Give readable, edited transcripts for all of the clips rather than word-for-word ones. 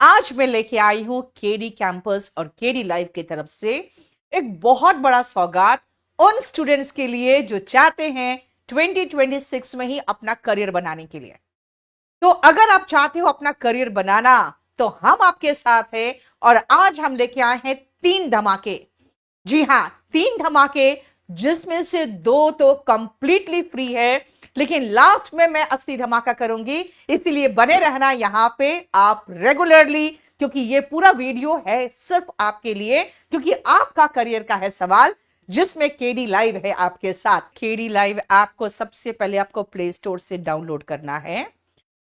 आज मैं लेके आई हूं केडी कैंपस और केडी लाइव की तरफ से एक बहुत बड़ा सौगात उन स्टूडेंट्स के लिए जो चाहते हैं 2026 में ही अपना करियर बनाने के लिए। तो अगर आप चाहते हो अपना करियर बनाना तो हम आपके साथ हैं और आज हम लेके आए हैं 3 धमाके। जी हाँ, 3 धमाके, जिसमें से 2 तो कंप्लीटली फ्री है, लेकिन लास्ट में मैं असली धमाका करूंगी। इसीलिए बने रहना यहां पे आप रेगुलरली, क्योंकि ये पूरा वीडियो है सिर्फ आपके लिए, क्योंकि आपका करियर का है सवाल, जिसमें केडी लाइव है आपके साथ। केडी लाइव ऐप को सबसे पहले आपको प्ले स्टोर से डाउनलोड करना है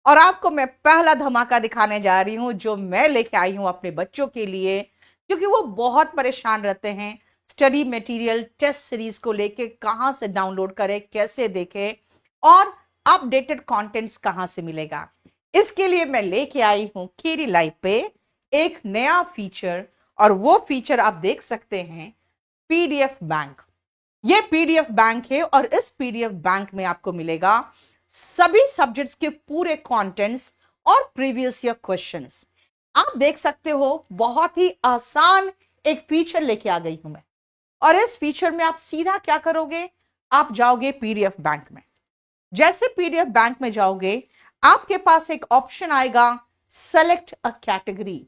और आपको मैं पहला धमाका दिखाने जा रही हूं जो मैं लेके आई हूं अपने बच्चों के लिए, क्योंकि वो बहुत परेशान रहते हैं स्टडी मटेरियल टेस्ट सीरीज को लेके, कहां से डाउनलोड करें, कैसे देखें और अपडेटेड कंटेंट्स कहां से मिलेगा। इसके लिए मैं लेके आई हूं केडी लाइव पे एक नया फीचर, और वो फीचर आप देख सकते हैं, पीडीएफ बैंक। ये पीडीएफ बैंक है और इस पीडीएफ बैंक में आपको मिलेगा सभी सब्जेक्ट्स के पूरे कंटेंट्स और प्रीवियस ईयर क्वेश्चंस। आप देख सकते हो, बहुत ही आसान एक फीचर लेके आ गई हूं मैं। और इस फीचर में आप सीधा क्या करोगे, आप जाओगे पीडीएफ बैंक में। जैसे पीडीएफ बैंक में जाओगे, आपके पास एक ऑप्शन आएगा सेलेक्ट अ कैटेगरी।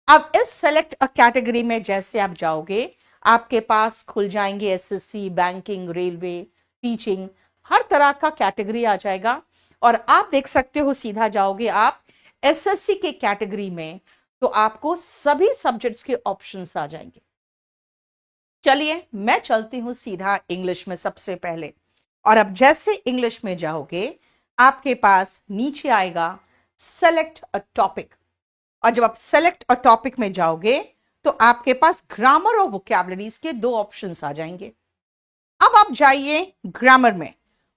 अब इस सेलेक्ट अ कैटेगरी में जैसे आप जाओगे, आपके पास खुल जाएंगे एसएससी, बैंकिंग, रेलवे, टीचिंग, हर तरह का कैटेगरी आ जाएगा। और आप देख सकते हो, सीधा जाओगे आप एसएससी के कैटेगरी में, तो आपको सभी सब्जेक्ट्स के ऑप्शंस आ जाएंगे। चलिए मैं चलती हूं सीधा इंग्लिश में सबसे पहले। और अब जैसे इंग्लिश में जाओगे, आपके पास नीचे आएगा सेलेक्ट अ टॉपिक। और जब आप सेलेक्ट अ टॉपिक में जाओगे तो आपके पास ग्रामर और वोकैबुलरीज के 2 ऑप्शंस आ जाएंगे। अब आप जाइए ग्रामर में,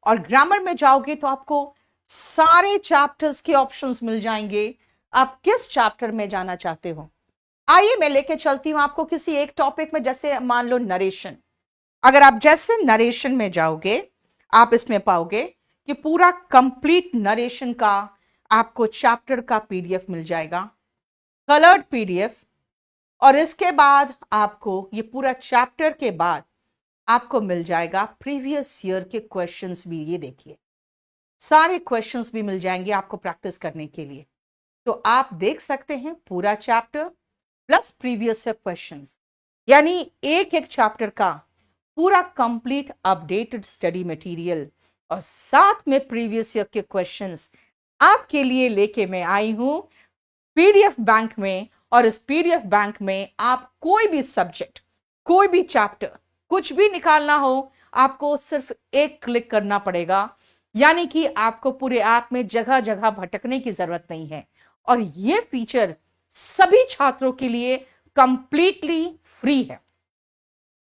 और ग्रामर में जाओगे तो आपको सारे चैप्टर्स के ऑप्शंस मिल जाएंगे। आप किस चैप्टर में जाना चाहते हो, आइए मैं लेके चलती हूं आपको किसी एक टॉपिक में। जैसे मान लो नरेशन। अगर आप जैसे नरेशन में जाओगे, आप इसमें पाओगे कि पूरा कंप्लीट नरेशन का आपको चैप्टर का पीडीएफ मिल जाएगा, कलर्ड पीडीएफ। और इसके बाद आपको ये पूरा चैप्टर के बाद आपको मिल जाएगा प्रीवियस ईयर के क्वेश्चंस भी। ये देखिए, सारे क्वेश्चंस भी मिल जाएंगे आपको प्रैक्टिस करने के लिए। तो आप देख सकते हैं पूरा chapter plus previous year questions, यानी एक एक चैप्टर का पूरा कंप्लीट अपडेटेड स्टडी मटेरियल और साथ में प्रीवियस ईयर के क्वेश्चंस आपके लिए लेके मैं आई हूं पीडीएफ बैंक में। और इस पीडीएफ बैंक में आप कोई भी सब्जेक्ट, कोई भी चैप्टर, कुछ भी निकालना हो, आपको सिर्फ एक क्लिक करना पड़ेगा। यानी कि आपको पूरे ऐप में जगह जगह भटकने की जरूरत नहीं है। और यह फीचर सभी छात्रों के लिए कंप्लीटली फ्री है।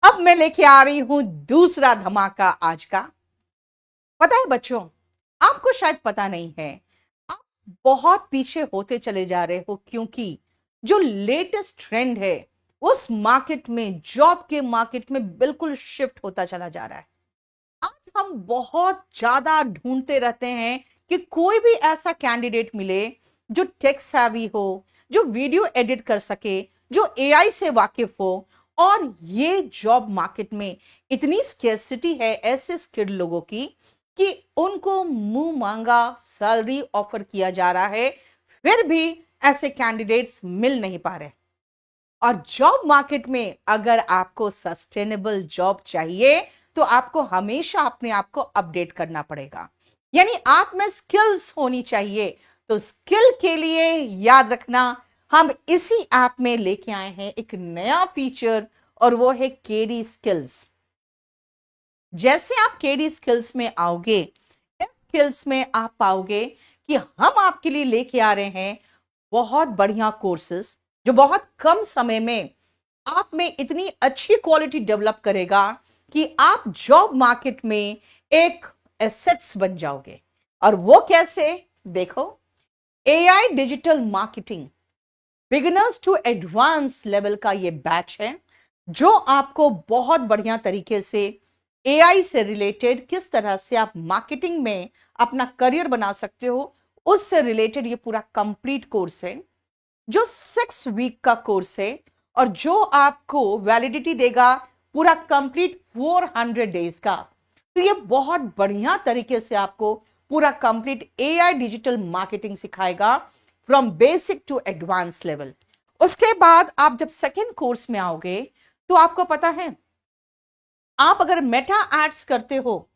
अब मैं लेके आ रही हूं दूसरा धमाका आज का। पता है बच्चों, आपको शायद पता नहीं है, आप बहुत पीछे होते चले जा रहे हो, क्योंकि जो लेटेस्ट ट्रेंड है उस मार्केट में, जॉब के मार्केट में बिल्कुल शिफ्ट होता चला जा रहा है। आज हम बहुत ज्यादा ढूंढते रहते हैं कि कोई भी ऐसा कैंडिडेट मिले जो टेक savvy हो, जो वीडियो एडिट कर सके, जो एआई से वाकिफ हो। और ये जॉब मार्केट में इतनी स्केर्सिटी है ऐसे स्किल्ड लोगों की कि उनको मुंह मांगा सैलरी ऑफर किया जा रहा है, फिर भी ऐसे कैंडिडेट्स मिल नहीं पा रहे। और जॉब मार्केट में अगर आपको सस्टेनेबल जॉब चाहिए तो आपको हमेशा अपने आप को अपडेट करना पड़ेगा, यानी आप में स्किल्स होनी चाहिए। तो स्किल के लिए याद रखना, हम इसी ऐप में लेके आए हैं एक नया फीचर, और वो है केडी स्किल्स। जैसे आप केडी स्किल्स में आओगे, इस स्किल्स में आप पाओगे कि हम आपके लिए लेके आ रहे हैं बहुत बढ़िया कोर्सेस, जो बहुत कम समय में आप में इतनी अच्छी क्वालिटी डेवलप करेगा कि आप जॉब मार्केट में एक एसेट्स बन जाओगे। और वो कैसे, देखो, AI digital marketing beginners to advance level का ये बैच है, जो आपको बहुत बढ़िया तरीके से एआई से रिलेटेड किस तरह से आप मार्केटिंग में अपना करियर बना सकते हो, उससे रिलेटेड ये पूरा कंप्लीट कोर्स है। जो 6 वीक का कोर्स है और जो आपको वैलिडिटी देगा पूरा कंप्लीट 400 डेज का। तो ये बहुत बढ़िया तरीके से आपको पूरा कंप्लीट एआई डिजिटल मार्केटिंग सिखाएगा from basic to advance level. उसके बाद आप जब सेकेंड कोर्स में आओगे तो आपको पता है, आप अगर मेटा एड्स करते हो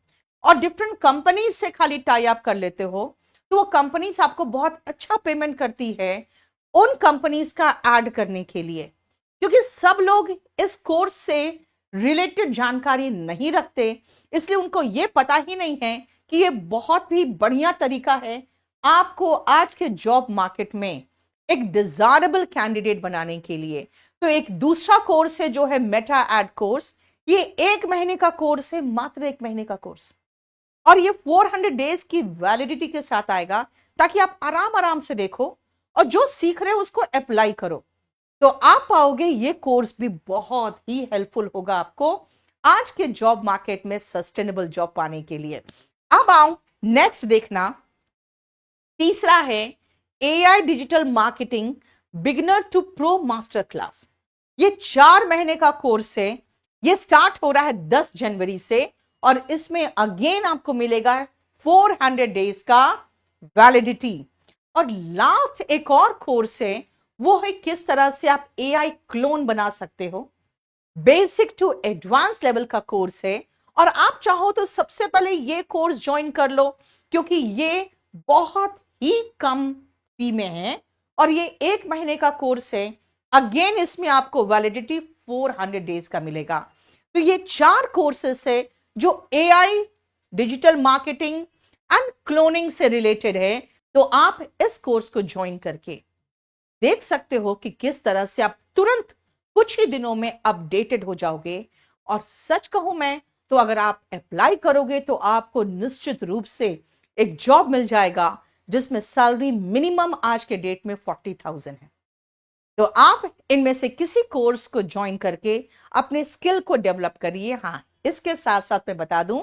और डिफरेंट कंपनीज से खाली टाई अप कर लेते हो तो वो कंपनीज आपको बहुत अच्छा पेमेंट करती है उन कंपनीज का ऐड करने के लिए, क्योंकि सब लोग इस कोर्स से रिलेटेड जानकारी नहीं रखते, इसलिए उनको ये पता ही नहीं है कि ये बहुत ही बढ़िया तरीका है आपको आज के जॉब मार्केट में एक डिजायरेबल कैंडिडेट बनाने के लिए। तो एक दूसरा कोर्स है जो है मेटा एड कोर्स। ये 1 महीने का कोर्स है, मात्र 1 महीने का कोर्स, और ये 400 डेज की वैलिडिटी के साथ आएगा ताकि आप आराम आराम से देखो और जो सीख रहे हो उसको अप्लाई करो। तो आप पाओगे ये कोर्स भी बहुत ही हेल्पफुल होगा आपको आज के जॉब मार्केट में सस्टेनेबल जॉब पाने के लिए। अब आओ नेक्स्ट देखना, तीसरा है AI digital marketing beginner to pro master class. ये 4 महीने का कोर्स है, ये स्टार्ट हो रहा है 10 जनवरी से और इसमें अगेन आपको मिलेगा 400 डेज का वैलिडिटी। और लास्ट एक और कोर्स है, वो है किस तरह से आप एआई क्लोन बना सकते हो। बेसिक टू एडवांस लेवल का कोर्स है और आप चाहो तो सबसे पहले ये कोर्स ज्वाइन कर लो, क्योंकि ये बहुत ही कम फी में है और ये 1 महीने का कोर्स है। अगेन इसमें आपको वैलिडिटी 400 डेज का मिलेगा। तो ये 4 कोर्सेस है जो AI digital marketing and cloning से रिलेटेड है। तो आप इस कोर्स को ज्वाइन करके देख सकते हो कि किस तरह से आप तुरंत कुछ ही दिनों में अपडेटेड हो जाओगे। और सच कहूं मैं तो अगर आप अप्लाई करोगे तो आपको निश्चित रूप से एक जॉब मिल जाएगा जिसमें सैलरी मिनिमम आज के डेट में 40,000 है। तो आप इनमें से किसी कोर्स को ज्वाइन करके अपने स्किल को डेवलप करिए। हाँ, इसके साथ साथ मैं बता दूं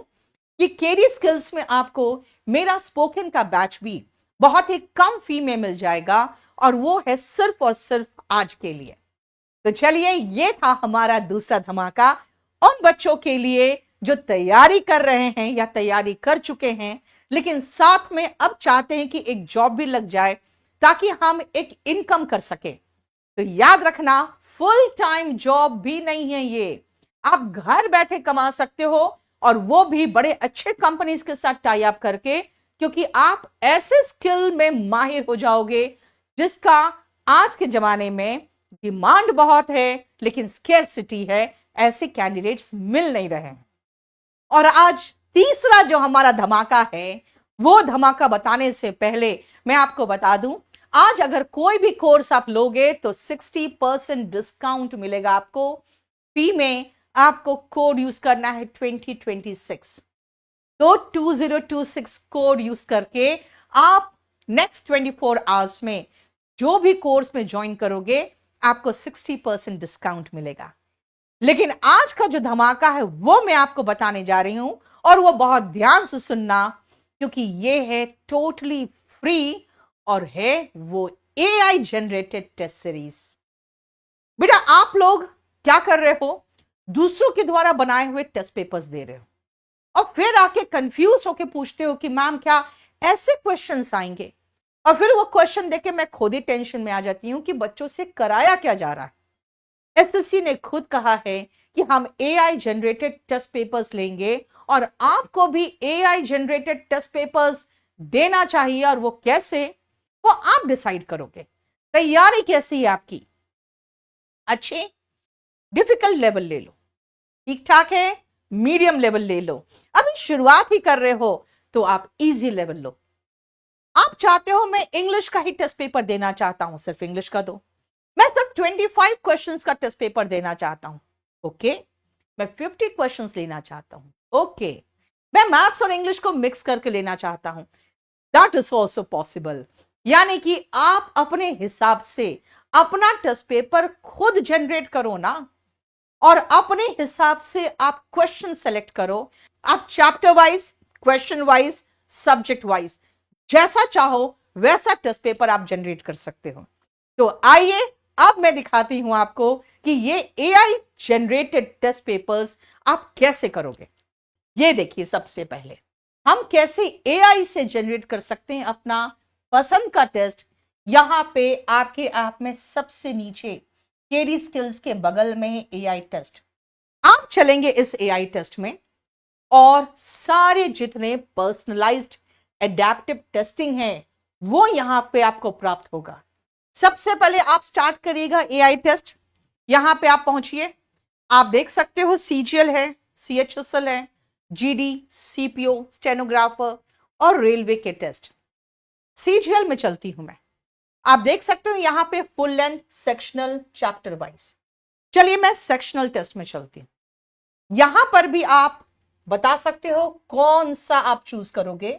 कि केडी स्किल्स में आपको मेरा स्पोकन का बैच भी बहुत ही कम फी में मिल जाएगा और वो है सिर्फ और सिर्फ आज के लिए। तो चलिए, ये था हमारा दूसरा धमाका उन बच्चों के लिए जो तैयारी कर रहे हैं या तैयारी कर चुके हैं लेकिन साथ में अब चाहते हैं कि एक जॉब भी लग जाए ताकि हम एक इनकम कर सके। तो याद रखना, फुल टाइम जॉब भी नहीं है ये, आप घर बैठे कमा सकते हो और वो भी बड़े अच्छे कंपनीज के साथ टाई अप करके, क्योंकि आप ऐसे स्किल में माहिर हो जाओगे जिसका आज के जमाने में डिमांड बहुत है लेकिन स्केर्सिटी है, ऐसे कैंडिडेट्स मिल नहीं रहे हैं। और आज तीसरा जो हमारा धमाका है, वो धमाका बताने से पहले मैं आपको बता दूं, आज अगर कोई भी कोर्स आप लोगे तो 60% डिस्काउंट मिलेगा आपको। फी में आपको कोड यूज करना है 2026। तो 2026 कोड यूज करके आप नेक्स्ट 24 आवर्स में जो भी कोर्स में ज्वाइन करोगे आपको 60% डिस्काउंट मिलेगा। लेकिन आज का जो धमाका है वो मैं आपको बताने जा रही हूं और वो बहुत ध्यान से सुनना, क्योंकि ये है टोटली फ्री और है वो एआई जनरेटेड टेस्ट सीरीज। बेटा, आप लोग क्या कर रहे हो, दूसरों के द्वारा बनाए हुए टेस्ट पेपर्स दे रहे हो और फिर आके कंफ्यूज होके पूछते हो कि मैम क्या ऐसे क्वेश्चंस आएंगे, और फिर वो क्वेश्चन देके मैं खुद ही टेंशन में आ जाती हूं कि बच्चों से कराया क्या जा रहा है। एसएससी ने खुद कहा है कि हम एआई जनरेटेड टेस्ट पेपर्स लेंगे और आपको भी एआई जनरेटेड टेस्ट पेपर्स देना चाहिए, और वो कैसे, वो आप डिसाइड करोगे। तैयारी कैसी है आपकी, अच्छे डिफिकल्ट लेवल ले लो, ठीक ठाक है मीडियम लेवल ले लो, अभी शुरुआत ही कर रहे हो तो आप इजी लेवल लो। आप चाहते हो मैं इंग्लिश का ही टेस्ट पेपर देना चाहता हूं, सिर्फ इंग्लिश का दो, मैं सिर्फ 25 क्वेश्चंस का टेस्ट पेपर देना चाहता हूं, ओके, मैं 50 क्वेश्चंस लेना चाहता हूं, ओके, मैं मैथ्स और इंग्लिश को मिक्स करके लेना चाहता हूं, दैट इज ऑल्सो पॉसिबल। यानी कि आप अपने हिसाब से अपना टेस्ट पेपर खुद जनरेट करो ना, और अपने हिसाब से आप क्वेश्चन सेलेक्ट करो। आप chapter wise, question wise, subject wise जैसा चाहो वैसा टेस्ट पेपर आप जनरेट कर सकते हो। तो आइए अब मैं दिखाती हूं आपको कि ये एआई जनरेटेड टेस्ट पेपर्स आप कैसे करोगे। ये देखिए, सबसे पहले हम कैसे एआई से जनरेट कर सकते हैं अपना पसंद का टेस्ट। यहां पे आपके ऐप में सबसे नीचे केडी स्किल्स के बगल में है एआई टेस्ट। आप चलेंगे इस एआई टेस्ट में और सारे जितने पर्सनलाइज्ड एडेप्टिव टेस्टिंग है वो यहां पे आपको प्राप्त होगा। सबसे पहले आप स्टार्ट करिएगा एआई टेस्ट। यहां पे आप पहुंचिए, आप देख सकते हो सीजीएल है, सीएचएसएल है, जीडी, सीपीओ, स्टेनोग्राफर और रेलवे के टेस्ट। सीजीएल में चलती हूं मैं। आप देख सकते हो यहां पे full length, sectional, chapter wise. चलिए मैं सेक्शनल टेस्ट में चलती हूं। यहां पर भी आप बता सकते हो कौन सा आप चूज करोगे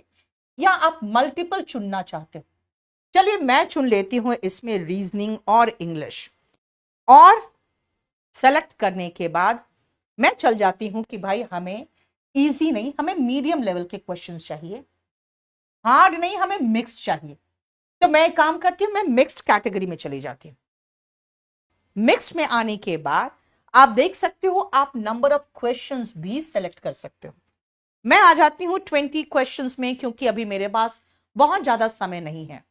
या आप मल्टीपल चुनना चाहते हो। चलिए मैं चुन लेती हूं इसमें रीजनिंग और इंग्लिश, और सेलेक्ट करने के बाद मैं चल जाती हूं कि भाई हमें इजी नहीं, हमें मीडियम लेवल के क्वेश्चंस चाहिए, हार्ड नहीं, हमें मिक्स्ड चाहिए। तो मैं एक काम करती हूं, मैं मिक्स्ड कैटेगरी में चली जाती हूं। मिक्स्ड में आने के बाद आप देख सकते हो आप नंबर ऑफ क्वेश्चंस भी सेलेक्ट कर सकते हो। मैं आ जाती हूं 20 क्वेश्चंस में, क्योंकि अभी मेरे पास बहुत ज्यादा समय नहीं है।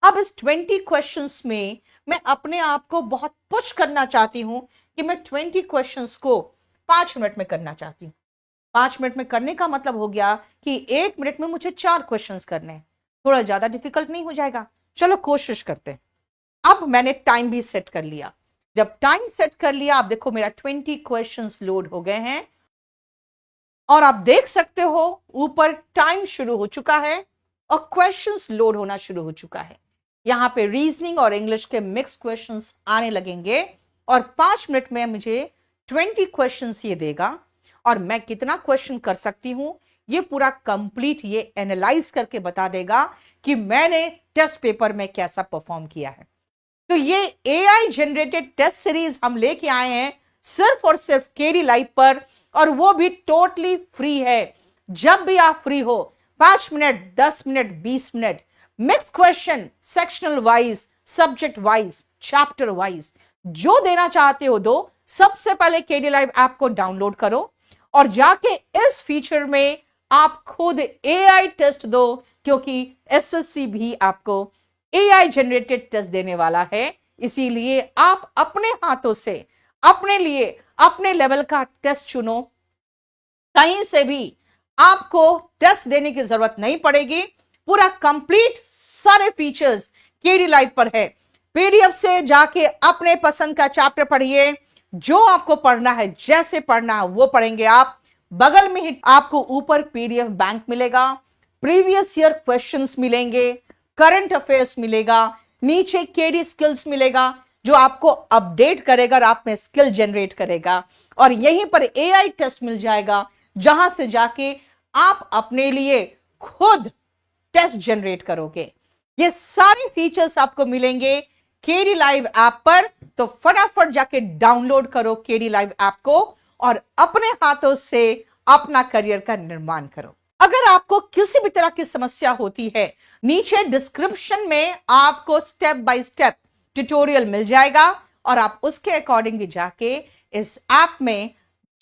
अब इस 20 क्वेश्चंस में मैं अपने आप को बहुत पुश करना चाहती हूं कि मैं 20 क्वेश्चंस को 5 मिनट में करना चाहती हूं। 5 मिनट में करने का मतलब हो गया कि 1 मिनट में मुझे 4 क्वेश्चंस करने हैं। थोड़ा ज्यादा डिफिकल्ट नहीं हो जाएगा? चलो कोशिश करते हैं। अब मैंने टाइम भी सेट कर लिया। जब टाइम सेट कर लिया, आप देखो मेरा 20 क्वेश्चंस लोड हो गए हैं और आप देख सकते हो ऊपर टाइम शुरू हो चुका है और क्वेश्चंस लोड होना शुरू हो चुका है। यहां पे रीजनिंग और इंग्लिश के मिक्स क्वेश्चंस आने लगेंगे और 5 मिनट में मुझे 20 क्वेश्चंस ये देगा और मैं कितना क्वेश्चन कर सकती हूं ये पूरा कंप्लीट ये एनालाइज करके बता देगा कि मैंने टेस्ट पेपर में कैसा परफॉर्म किया है। तो ये एआई जनरेटेड टेस्ट सीरीज हम लेके आए हैं सिर्फ और सिर्फ केडी लाइव पर, और वो भी टोटली फ्री है। जब भी आप फ्री हो, 5 minute, 10 minute, 20 minute, mix question, sectional wise, subject wise, chapter wise, जो देना चाहते हो दो। सबसे पहले केडी लाइव ऐप को डाउनलोड करो और जाके इस फीचर में आप खुद एआई टेस्ट दो, क्योंकि एसएससी भी आपको एआई जनरेटेड टेस्ट देने वाला है। इसीलिए आप अपने हाथों से अपने लिए अपने लेवल का टेस्ट चुनो। कहीं से भी आपको टेस्ट देने की जरूरत नहीं पड़ेगी। पूरा कंप्लीट सारे फीचर्स केडी लाइव पर है। पीडीएफ से जाके अपने पसंद का चैप्टर पढ़िए, जो आपको पढ़ना है, जैसे पढ़ना है वो पढ़ेंगे आप। बगल में ही आपको ऊपर पीडीएफ बैंक मिलेगा, प्रीवियस ईयर क्वेश्चंस मिलेंगे, करंट अफेयर्स मिलेगा, नीचे केडी स्किल्स मिलेगा जो आपको अपडेट करेगा और आप में स्किल जनरेट करेगा, और यहीं पर एआई टेस्ट मिल जाएगा जहां से जाके आप अपने लिए खुद टेस्ट जनरेट करोगे। ये सारे फीचर्स आपको मिलेंगे केडी लाइव ऐप पर। तो फटाफट जाके डाउनलोड करो केडी लाइव ऐप को और अपने हाथों से अपना करियर का निर्माण करो। अगर आपको किसी भी तरह की समस्या होती है, नीचे डिस्क्रिप्शन में आपको स्टेप बाय स्टेप ट्यूटोरियल मिल जाएगा और आप उसके अकॉर्डिंग भी जाके इस ऐप में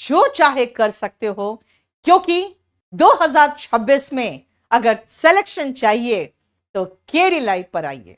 जो चाहे कर सकते हो, क्योंकि 2026 में अगर सिलेक्शन चाहिए तो केडी लाइव पर आइए।